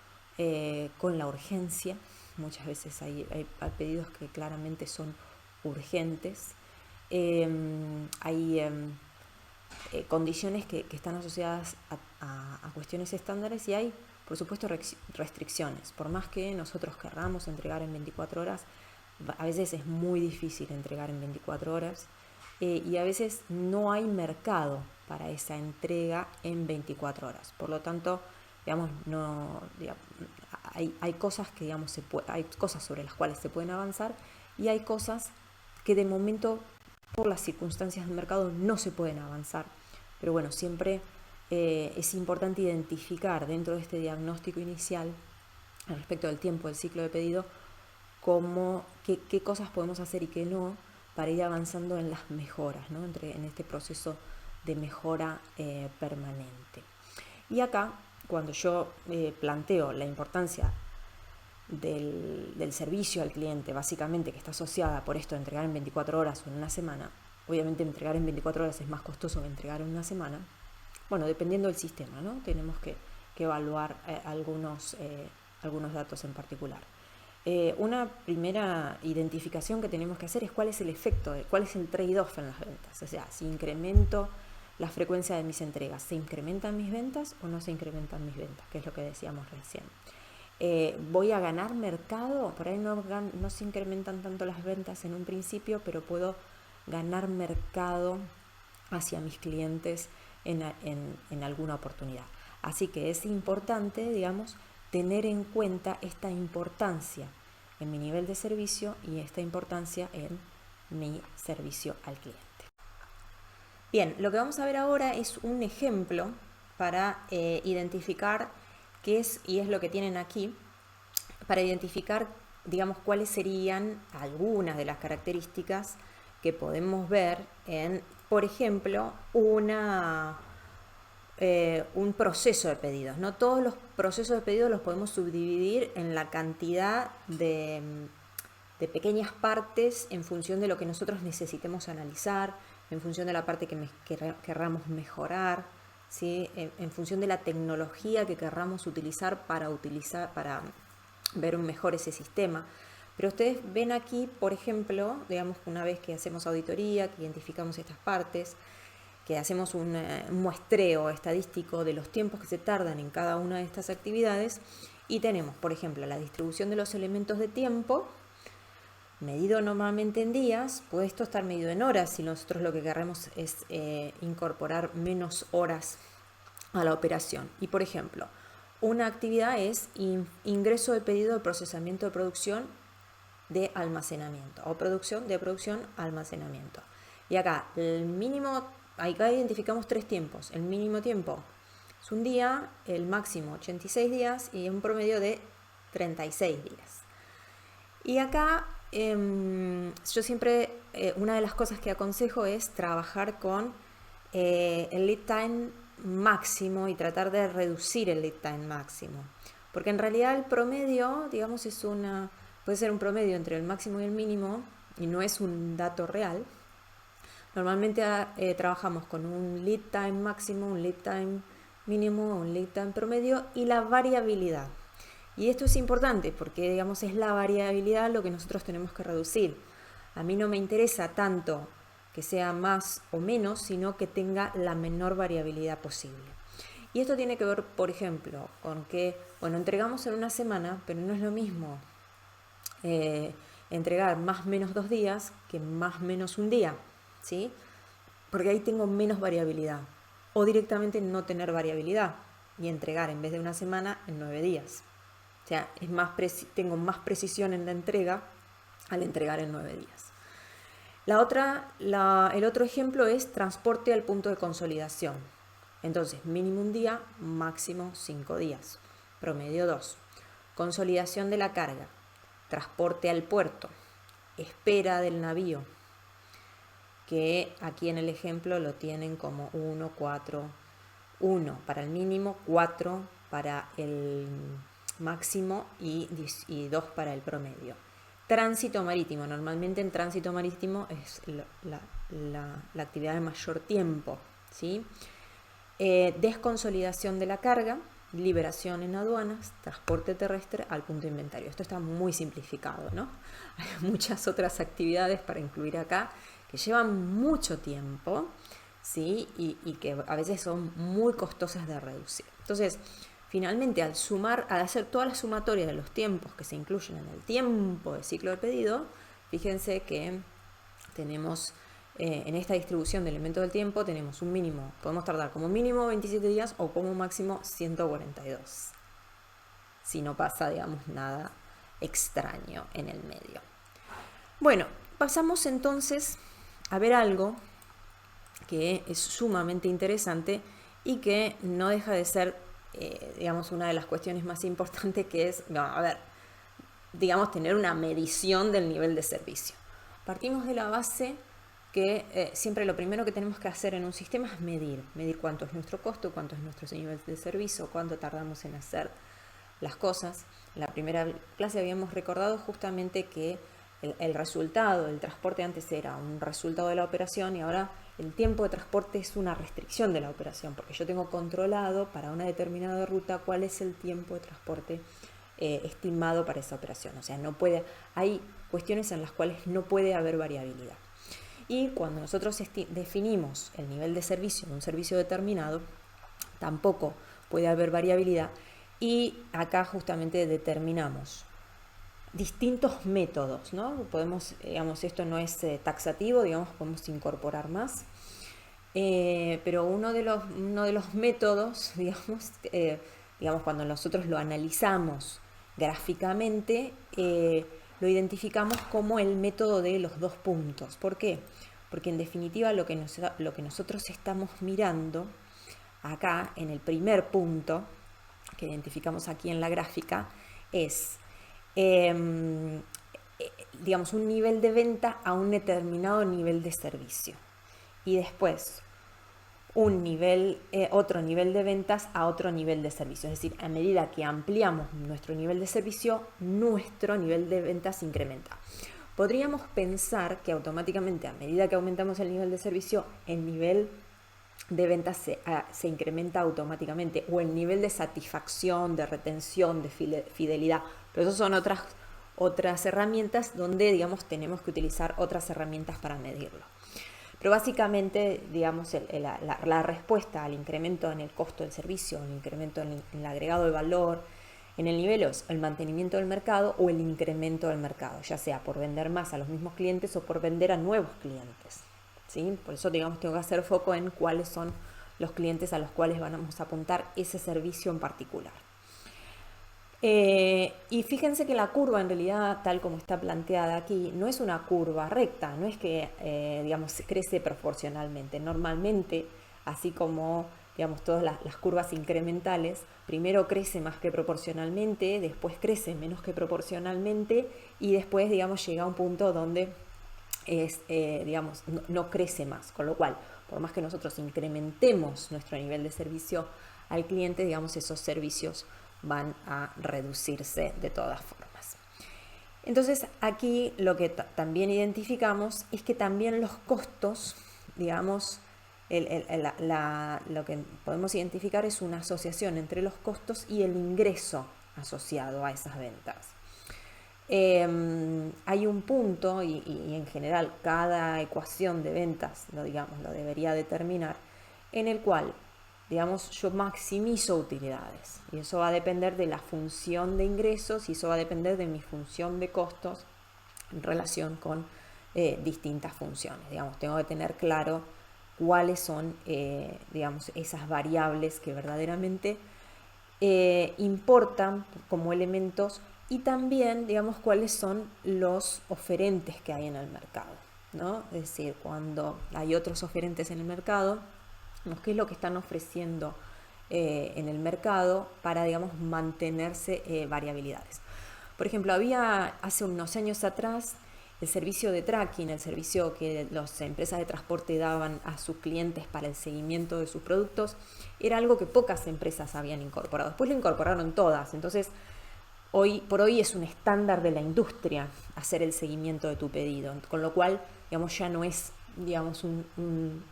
con la urgencia. Muchas veces hay pedidos que claramente son urgentes. Hay condiciones que están asociadas a cuestiones estándares, y hay, por supuesto, restricciones. Por más que nosotros querramos entregar en 24 horas, a veces es muy difícil entregar en 24 horas y a veces no hay mercado para esa entrega en 24 horas. Por lo tanto, digamos, hay cosas que, digamos, hay cosas sobre las cuales se pueden avanzar, y hay cosas que de momento, por las circunstancias del mercado, no se pueden avanzar. Pero bueno, siempre es importante identificar dentro de este diagnóstico inicial respecto del tiempo del ciclo de pedido qué cosas podemos hacer y qué no, para ir avanzando en las mejoras, ¿no? En este proceso de mejora permanente. Y acá, cuando yo planteo la importancia del servicio al cliente, básicamente, que está asociada por esto de entregar en 24 horas o en una semana, obviamente entregar en 24 horas es más costoso que entregar en una semana, bueno, dependiendo del sistema, ¿no? Tenemos que evaluar algunos datos en particular. Una primera identificación que tenemos que hacer es cuál es el efecto, cuál es el trade-off en las ventas. O sea, si incremento la frecuencia de mis entregas, ¿se incrementan mis ventas o no se incrementan mis ventas? Que es lo que decíamos recién. ¿Voy a ganar mercado? Por ahí no se incrementan tanto las ventas en un principio, pero puedo ganar mercado hacia mis clientes en alguna oportunidad. Así que es importante, digamos, tener en cuenta esta importancia en mi nivel de servicio y esta importancia en mi servicio al cliente. Bien, lo que vamos a ver ahora es un ejemplo para identificar qué es, y es lo que tienen aquí, para identificar, digamos, cuáles serían algunas de las características que podemos ver en, por ejemplo, un proceso de pedidos, ¿no? Todos los procesos de pedidos los podemos subdividir en la cantidad de pequeñas partes en función de lo que nosotros necesitemos analizar, en función de la parte que querramos mejorar, ¿sí? En función de la tecnología que querramos utilizar para ver mejor ese sistema. Pero ustedes ven aquí, por ejemplo, digamos, una vez que hacemos auditoría, que identificamos estas partes, que hacemos un muestreo estadístico de los tiempos que se tardan en cada una de estas actividades, y tenemos, por ejemplo, la distribución de los elementos de tiempo, medido normalmente en días. Puede esto estar medido en horas si nosotros lo que queremos es incorporar menos horas a la operación. Y, por ejemplo, una actividad es ingreso de pedido de procesamiento de producción de almacenamiento, o producción de producción almacenamiento. Y acá el mínimo, acá identificamos 3 tiempos. El mínimo tiempo es un día, el máximo 86 días y un promedio de 36 días. Y acá yo siempre, una de las cosas que aconsejo es trabajar con el lead time máximo y tratar de reducir el lead time máximo. Porque en realidad el promedio, digamos, puede ser un promedio entre el máximo y el mínimo y no es un dato real. Normalmente trabajamos con un lead time máximo, un lead time mínimo, un lead time promedio y la variabilidad. Y esto es importante porque, digamos, es la variabilidad lo que nosotros tenemos que reducir. A mí no me interesa tanto que sea más o menos, sino que tenga la menor variabilidad posible. Y esto tiene que ver, por ejemplo, con que, bueno, entregamos en una semana, pero no es lo mismo entregar más menos 2 días que más menos un día, ¿sí? Porque ahí tengo menos variabilidad. O directamente no tener variabilidad y entregar en vez de una semana en 9 días. O sea, tengo más precisión en la entrega al entregar en 9 días. El otro ejemplo es transporte al punto de consolidación. Entonces, mínimo un día, máximo 5 días. Promedio 2. Consolidación de la carga. Transporte al puerto. Espera del navío. Que aquí en el ejemplo lo tienen como 1, 4, 1 para el mínimo, 4 para el máximo y 2 para el promedio. Tránsito marítimo. Normalmente en tránsito marítimo es la actividad de mayor tiempo, ¿sí? Desconsolidación de la carga, liberación en aduanas, transporte terrestre al punto de inventario. Esto está muy simplificado, ¿no? Hay muchas otras actividades para incluir acá que llevan mucho tiempo, ¿sí? Y que a veces son muy costosas de reducir. Entonces, finalmente, al hacer toda la sumatoria de los tiempos que se incluyen en el tiempo de ciclo de pedido, fíjense que tenemos en esta distribución de elementos del tiempo, tenemos un mínimo, podemos tardar como mínimo 27 días o como máximo 142, si no pasa, digamos, nada extraño en el medio. Bueno, pasamos entonces a ver algo que es sumamente interesante y que no deja de ser digamos, una de las cuestiones más importantes, que es, digamos, tener una medición del nivel de servicio. Partimos de la base que siempre lo primero que tenemos que hacer en un sistema es medir cuánto es nuestro costo, cuánto es nuestro nivel de servicio, cuánto tardamos en hacer las cosas. En la primera clase habíamos recordado justamente que el resultado del transporte antes era un resultado de la operación y ahora el tiempo de transporte es una restricción de la operación, porque yo tengo controlado para una determinada ruta cuál es el tiempo de transporte estimado para esa operación. O sea, hay cuestiones en las cuales no puede haber variabilidad. Y cuando nosotros definimos el nivel de servicio de un servicio determinado, tampoco puede haber variabilidad. Y acá justamente determinamos distintos métodos, ¿no? Podemos, digamos, esto no es taxativo, digamos, podemos incorporar más, pero uno de los métodos, digamos, cuando nosotros lo analizamos gráficamente, lo identificamos como el método de los 2 puntos. ¿Por qué? Porque en definitiva lo que nosotros estamos mirando acá en el primer punto que identificamos aquí en la gráfica es digamos un nivel de venta a un determinado nivel de servicio y después otro nivel de ventas a otro nivel de servicio. Es decir, a medida que ampliamos nuestro nivel de servicio, nuestro nivel de ventas se incrementa. Podríamos pensar que automáticamente, a medida que aumentamos el nivel de servicio, el nivel de ventas se incrementa automáticamente, o el nivel de satisfacción, de retención, de fidelidad. Pero eso son otras herramientas donde, digamos, tenemos que utilizar otras herramientas para medirlo. Pero básicamente, digamos, la respuesta al incremento en el costo del servicio, el incremento en el agregado de valor, en el nivel es el mantenimiento del mercado o el incremento del mercado, ya sea por vender más a los mismos clientes o por vender a nuevos clientes, ¿sí? Por eso, digamos, tengo que hacer foco en cuáles son los clientes a los cuales vamos a apuntar ese servicio en particular. Y fíjense que la curva, en realidad, tal como está planteada aquí, no es una curva recta, no es que, digamos, crece proporcionalmente. Normalmente, así como, digamos, todas las curvas incrementales, primero crece más que proporcionalmente, después crece menos que proporcionalmente y después, digamos, llega a un punto donde digamos, no crece más. Con lo cual, por más que nosotros incrementemos nuestro nivel de servicio al cliente, digamos, esos servicios van a reducirse de todas formas. Entonces, aquí lo que también identificamos es que también los costos, digamos, lo que podemos identificar es una asociación entre los costos y el ingreso asociado a esas ventas. Hay un punto, y en general cada ecuación de ventas lo debería determinar, en el cual, digamos, yo maximizo utilidades, y eso va a depender de la función de ingresos y eso va a depender de mi función de costos en relación con distintas funciones. Digamos, tengo que tener claro cuáles son, digamos, esas variables que verdaderamente importan como elementos, y también, digamos, cuáles son los oferentes que hay en el mercado, ¿no? Es decir, cuando hay otros oferentes en el mercado, qué es lo que están ofreciendo en el mercado para, digamos, mantenerse variabilidades. Por ejemplo, había hace unos años atrás el servicio de tracking, el servicio que las empresas de transporte daban a sus clientes para el seguimiento de sus productos, era algo que pocas empresas habían incorporado. Después lo incorporaron todas, entonces hoy por hoy es un estándar de la industria hacer el seguimiento de tu pedido, con lo cual, digamos, ya no es, digamos, un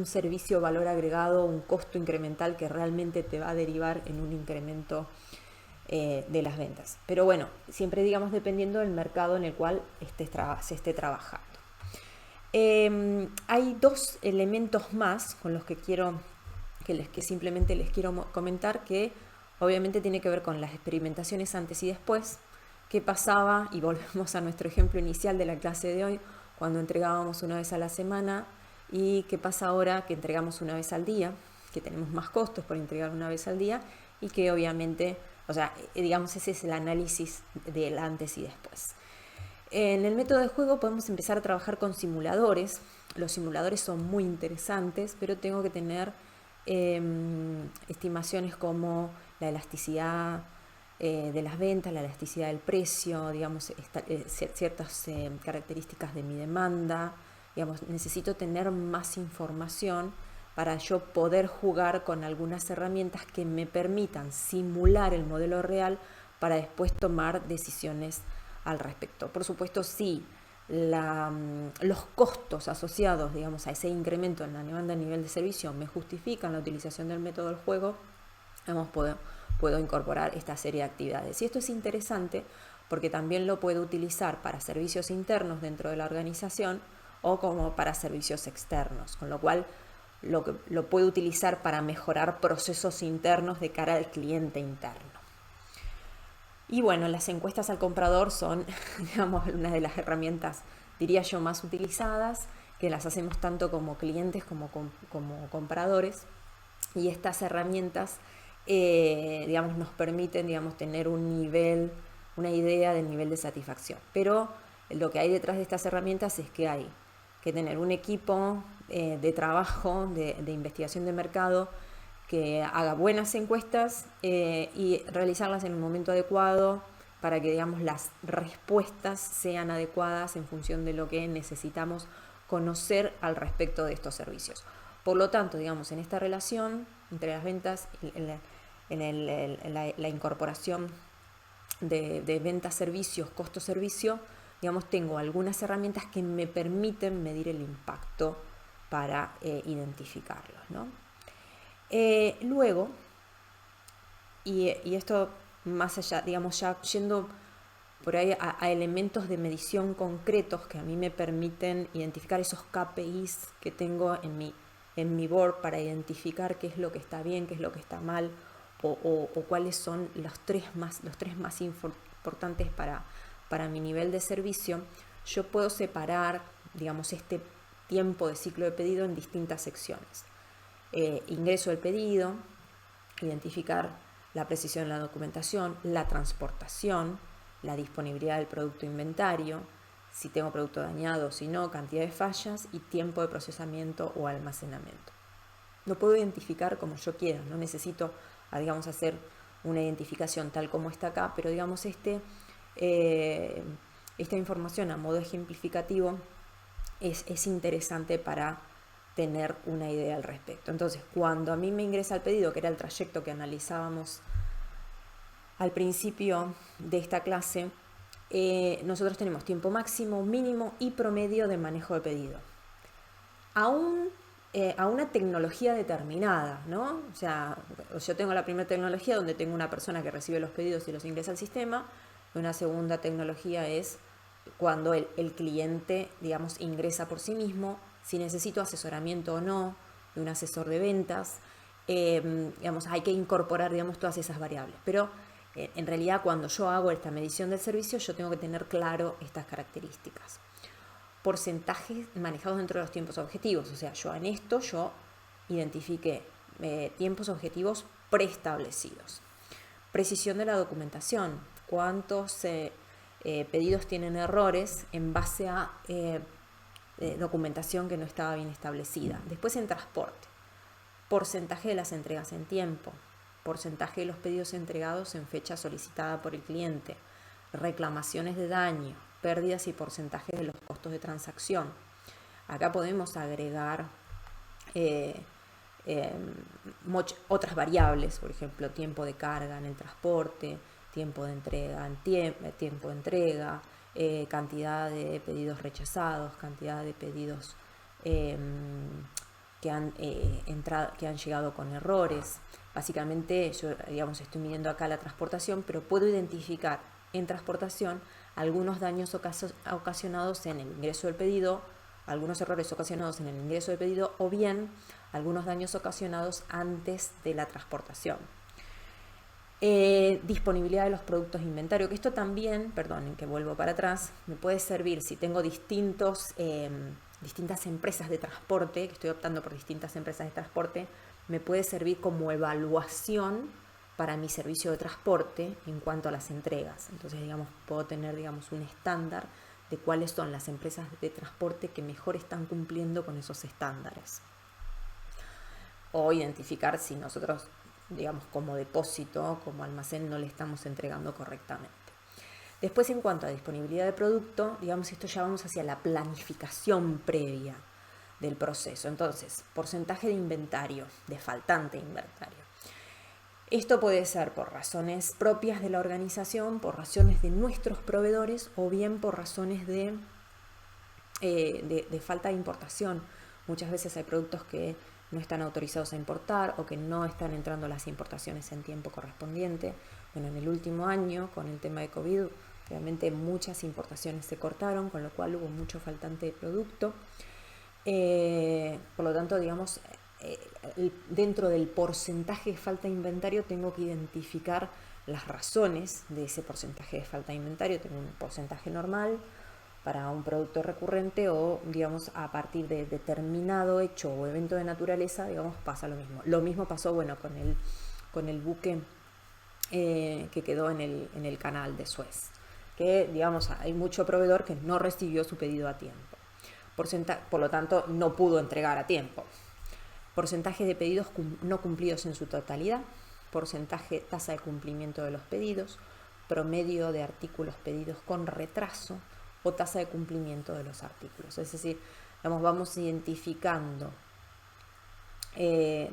servicio de valor agregado, un costo incremental que realmente te va a derivar en un incremento de las ventas. Pero bueno, siempre, digamos, dependiendo del mercado en el cual se esté trabajando. Hay dos elementos más con los que simplemente les quiero comentar, que obviamente tiene que ver con las experimentaciones antes y después. ¿Qué pasaba? Y volvemos a nuestro ejemplo inicial de la clase de hoy, cuando entregábamos una vez a la semana, y qué pasa ahora que entregamos una vez al día, que tenemos más costos por entregar una vez al día, y que obviamente, o sea, digamos, ese es el análisis del antes y después. En el método de juego podemos empezar a trabajar con simuladores. Los simuladores son muy interesantes, pero tengo que tener estimaciones como la elasticidad de las ventas, la elasticidad del precio, digamos, ciertas características de mi demanda. Digamos, necesito tener más información para yo poder jugar con algunas herramientas que me permitan simular el modelo real para después tomar decisiones al respecto. Por supuesto, sí, los costos asociados, digamos, a ese incremento en la demanda a nivel de servicio me justifican la utilización del método del juego, digamos, puedo incorporar esta serie de actividades. Y esto es interesante porque también lo puedo utilizar para servicios internos dentro de la organización o como para servicios externos, con lo cual lo puedo utilizar para mejorar procesos internos de cara al cliente interno. Y bueno, las encuestas al comprador son, digamos, una de las herramientas, diría yo, más utilizadas, que las hacemos tanto como clientes como compradores. Y estas herramientas, digamos, nos permiten, digamos, tener un nivel una idea del nivel de satisfacción. Pero lo que hay detrás de estas herramientas es que hay que tener un equipo de trabajo, de investigación de mercado, que haga buenas encuestas y realizarlas en el momento adecuado para que, digamos, las respuestas sean adecuadas en función de lo que necesitamos conocer al respecto de estos servicios. Por lo tanto, digamos, en esta relación entre las ventas, la incorporación de ventas-servicios, costo-servicio, digamos, tengo algunas herramientas que me permiten medir el impacto para identificarlos, ¿no? Luego, y esto más allá, digamos, ya yendo por ahí a elementos de medición concretos que a mí me permiten identificar esos KPIs que tengo en mi board para identificar qué es lo que está bien, qué es lo que está mal, o cuáles son los tres más importantes para mi nivel de servicio. Yo puedo separar, digamos, este tiempo de ciclo de pedido en distintas secciones. Ingreso del pedido, identificar la precisión de la documentación, la transportación, la disponibilidad del producto inventario, si tengo producto dañado o si no, cantidad de fallas y tiempo de procesamiento o almacenamiento. Lo puedo identificar como yo quiera, no necesito, digamos, hacer una identificación tal como está acá, pero digamos esta información a modo ejemplificativo es interesante para tener una idea al respecto. Entonces, cuando a mí me ingresa el pedido, que era el trayecto que analizábamos al principio de esta clase, nosotros tenemos tiempo máximo, mínimo y promedio de manejo de pedido. A una tecnología determinada, ¿no? O sea, yo tengo la primera tecnología donde tengo una persona que recibe los pedidos y los ingresa al sistema. Una segunda tecnología es cuando el cliente, digamos, ingresa por sí mismo, si necesito asesoramiento o no de un asesor de ventas, digamos, hay que incorporar, digamos, todas esas variables. Pero en realidad, cuando yo hago esta medición del servicio, yo tengo que tener claro estas características. Porcentajes manejados dentro de los tiempos objetivos, o sea, yo identifiqué tiempos objetivos preestablecidos. Precisión de la documentación, cuántos pedidos tienen errores en base a documentación que no estaba bien establecida. Después en transporte, porcentaje de las entregas en tiempo, porcentaje de los pedidos entregados en fecha solicitada por el cliente, reclamaciones de daño, pérdidas y porcentajes de los costos de transacción. Acá podemos agregar otras variables, por ejemplo, tiempo de carga en el transporte, tiempo de entrega tiempo de entrega, cantidad de pedidos rechazados, cantidad de pedidos que han llegado con errores. Básicamente yo, digamos, estoy midiendo acá la transportación, pero puedo identificar en transportación algunos daños ocasionados en el ingreso del pedido, algunos errores ocasionados en el ingreso del pedido, o bien algunos daños ocasionados antes de la transportación. Disponibilidad de los productos de inventario, que esto también, perdonen que vuelvo para atrás, me puede servir si tengo distintas empresas de transporte, que estoy optando por distintas empresas de transporte, me puede servir como evaluación para mi servicio de transporte en cuanto a las entregas. Entonces, digamos, puedo tener, digamos, un estándar de cuáles son las empresas de transporte que mejor están cumpliendo con esos estándares. O identificar si nosotros, digamos, como depósito, como almacén, no le estamos entregando correctamente. Después, en cuanto a disponibilidad de producto, digamos, esto ya vamos hacia la planificación previa del proceso. Entonces, porcentaje de inventario, de faltante inventario. Esto puede ser por razones propias de la organización, por razones de nuestros proveedores o bien por razones de falta de importación. Muchas veces hay productos que no están autorizados a importar o que no están entrando las importaciones en tiempo correspondiente. Bueno, en el último año, con el tema de COVID, realmente muchas importaciones se cortaron, con lo cual hubo mucho faltante de producto. Por lo tanto, digamos, dentro del porcentaje de falta de inventario tengo que identificar las razones de ese porcentaje de falta de inventario. Tengo un porcentaje normal para un producto recurrente o, digamos, a partir de determinado hecho o evento de naturaleza, digamos, pasa lo mismo. Lo mismo pasó, bueno, con el buque que quedó en el canal de Suez, que digamos hay mucho proveedor que no recibió su pedido a tiempo, por lo tanto no pudo entregar a tiempo. Porcentaje de pedidos no cumplidos en su totalidad, tasa de cumplimiento de los pedidos, promedio de artículos pedidos con retraso o tasa de cumplimiento de los artículos. Es decir, vamos identificando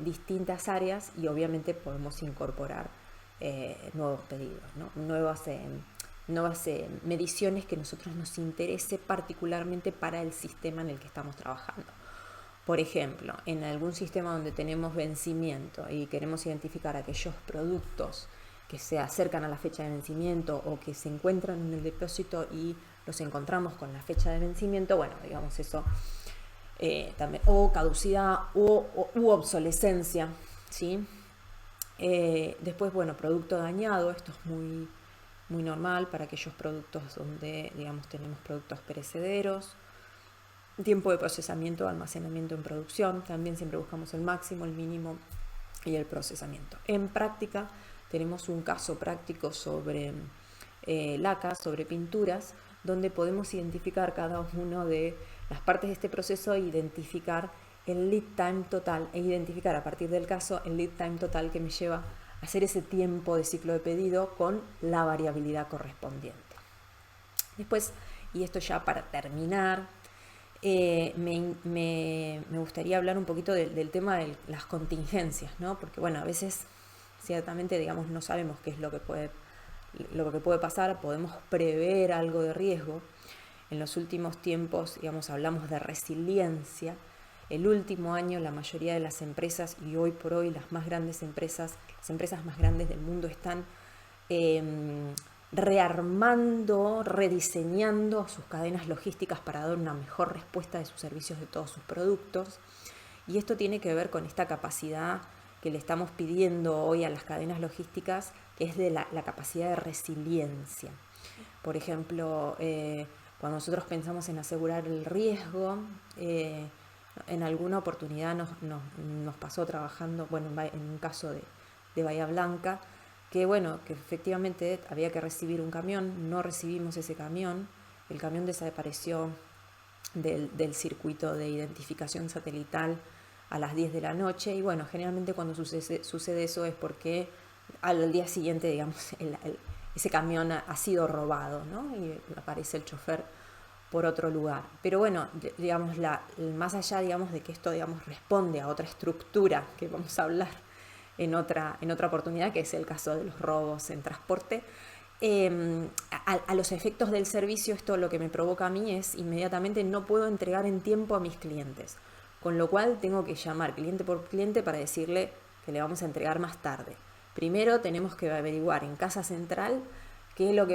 distintas áreas y obviamente podemos incorporar nuevos pedidos, ¿no? nuevas mediciones que a nosotros nos interese particularmente para el sistema en el que estamos trabajando. Por ejemplo, en algún sistema donde tenemos vencimiento y queremos identificar aquellos productos que se acercan a la fecha de vencimiento o que se encuentran en el depósito y los encontramos con la fecha de vencimiento, bueno, digamos eso también, o caducidad u obsolescencia, ¿sí? Después, bueno, producto dañado, esto es muy normal para aquellos productos donde, digamos, tenemos productos perecederos. Tiempo de procesamiento, almacenamiento en producción, también siempre buscamos el máximo, el mínimo y el procesamiento. En práctica tenemos un caso práctico sobre lacas, sobre pinturas, donde podemos identificar cada una de las partes de este proceso e identificar el lead time total e identificar a partir del caso el lead time total que me lleva a hacer ese tiempo de ciclo de pedido con la variabilidad correspondiente. Después, y esto ya para terminar, me gustaría hablar un poquito del tema de las contingencias, ¿no? Porque bueno, a veces ciertamente, digamos, no sabemos qué es lo que puede pasar, podemos prever algo de riesgo. En los últimos tiempos, digamos, hablamos de resiliencia. El último año la mayoría de las empresas, y hoy por hoy las empresas más grandes del mundo están rearmando, rediseñando sus cadenas logísticas para dar una mejor respuesta de sus servicios de todos sus productos. Y esto tiene que ver con esta capacidad que le estamos pidiendo hoy a las cadenas logísticas, que es de la capacidad de resiliencia. Por ejemplo, cuando nosotros pensamos en asegurar el riesgo, en alguna oportunidad nos pasó trabajando, bueno, en un caso de Bahía Blanca, que bueno, que efectivamente había que recibir un camión, no recibimos ese camión, el camión desapareció del circuito de identificación satelital a las 10 de la noche y bueno, generalmente cuando sucede eso es porque al día siguiente, digamos, ese camión ha sido robado, ¿no? Y aparece el chofer por otro lugar. Pero bueno, digamos, más allá, digamos, de que esto, digamos, responde a otra estructura que vamos a hablar en otra oportunidad, que es el caso de los robos en transporte, a los efectos del servicio, esto lo que me provoca a mí es inmediatamente no puedo entregar en tiempo a mis clientes, con lo cual tengo que llamar cliente por cliente para decirle que le vamos a entregar más tarde. Primero tenemos que averiguar en Casa Central qué es lo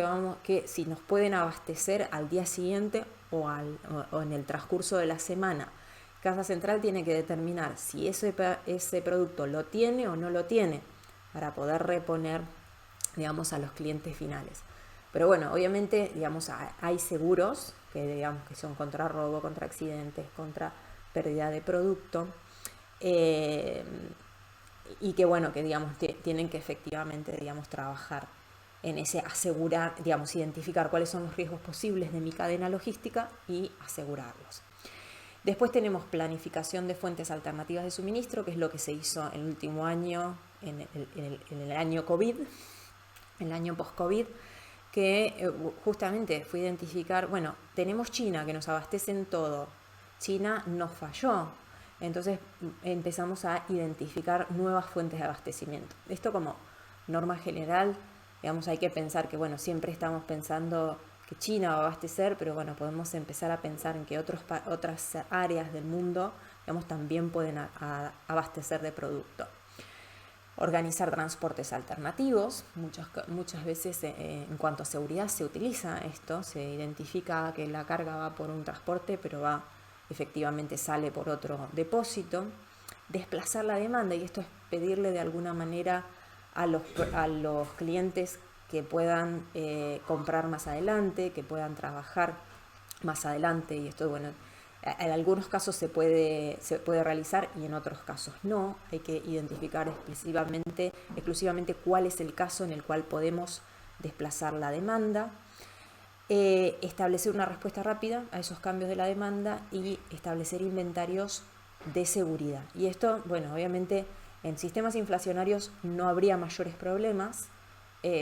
que si nos pueden abastecer al día siguiente o en el transcurso de la semana. Casa Central tiene que determinar si ese producto lo tiene o no lo tiene para poder reponer, digamos, a los clientes finales. Pero bueno, obviamente, digamos, hay seguros que son contra robo, contra accidentes, contra pérdida de producto, y que bueno, que digamos, tienen que efectivamente, digamos, trabajar en ese asegurar, digamos, identificar cuáles son los riesgos posibles de mi cadena logística y asegurarlos. Después tenemos planificación de fuentes alternativas de suministro, que es lo que se hizo el último año, en el año COVID, el año post-COVID, que justamente fue identificar, bueno, tenemos China que nos abastece en todo, China nos falló, entonces empezamos a identificar nuevas fuentes de abastecimiento. Esto como norma general, digamos, hay que pensar que, bueno, siempre estamos pensando que China va a abastecer, pero bueno, podemos empezar a pensar en que otras áreas del mundo, digamos, también pueden abastecer de producto. Organizar transportes alternativos, muchas veces en cuanto a seguridad se utiliza esto, se identifica que la carga va por un transporte, pero efectivamente sale por otro depósito. Desplazar la demanda, y esto es pedirle de alguna manera a los clientes que puedan comprar más adelante, que puedan trabajar más adelante, y esto, bueno, En algunos casos se puede realizar y en otros casos no. Hay que identificar exclusivamente cuál es el caso en el cual podemos desplazar la demanda, establecer una respuesta rápida a esos cambios de la demanda y establecer inventarios de seguridad. Y esto, bueno, obviamente en sistemas inflacionarios no habría mayores problemas,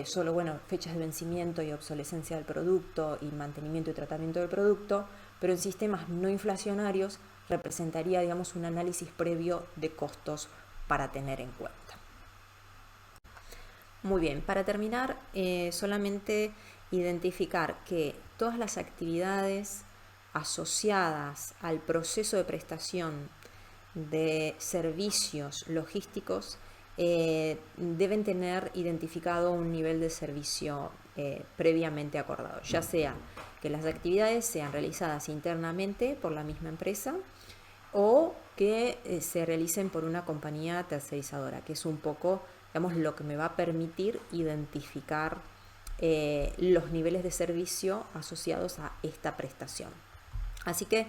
solo, bueno, fechas de vencimiento y obsolescencia del producto y mantenimiento y tratamiento del producto, pero en sistemas no inflacionarios representaría, digamos, un análisis previo de costos para tener en cuenta. Muy bien, para terminar, solamente identificar que todas las actividades asociadas al proceso de prestación de servicios logísticos deben tener identificado un nivel de servicio previamente acordado, ya sea que las actividades sean realizadas internamente por la misma empresa o que se realicen por una compañía tercerizadora, que es un poco, digamos, lo que me va a permitir identificar los niveles de servicio asociados a esta prestación. Así que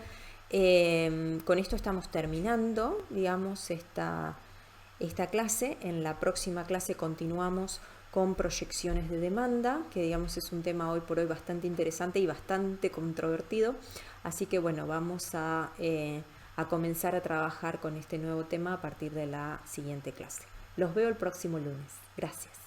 con esto estamos terminando, digamos, esta clase. En la próxima clase continuamos con proyecciones de demanda, que digamos es un tema hoy por hoy bastante interesante y bastante controvertido. Así que bueno, vamos a comenzar a trabajar con este nuevo tema a partir de la siguiente clase. Los veo el próximo lunes. Gracias.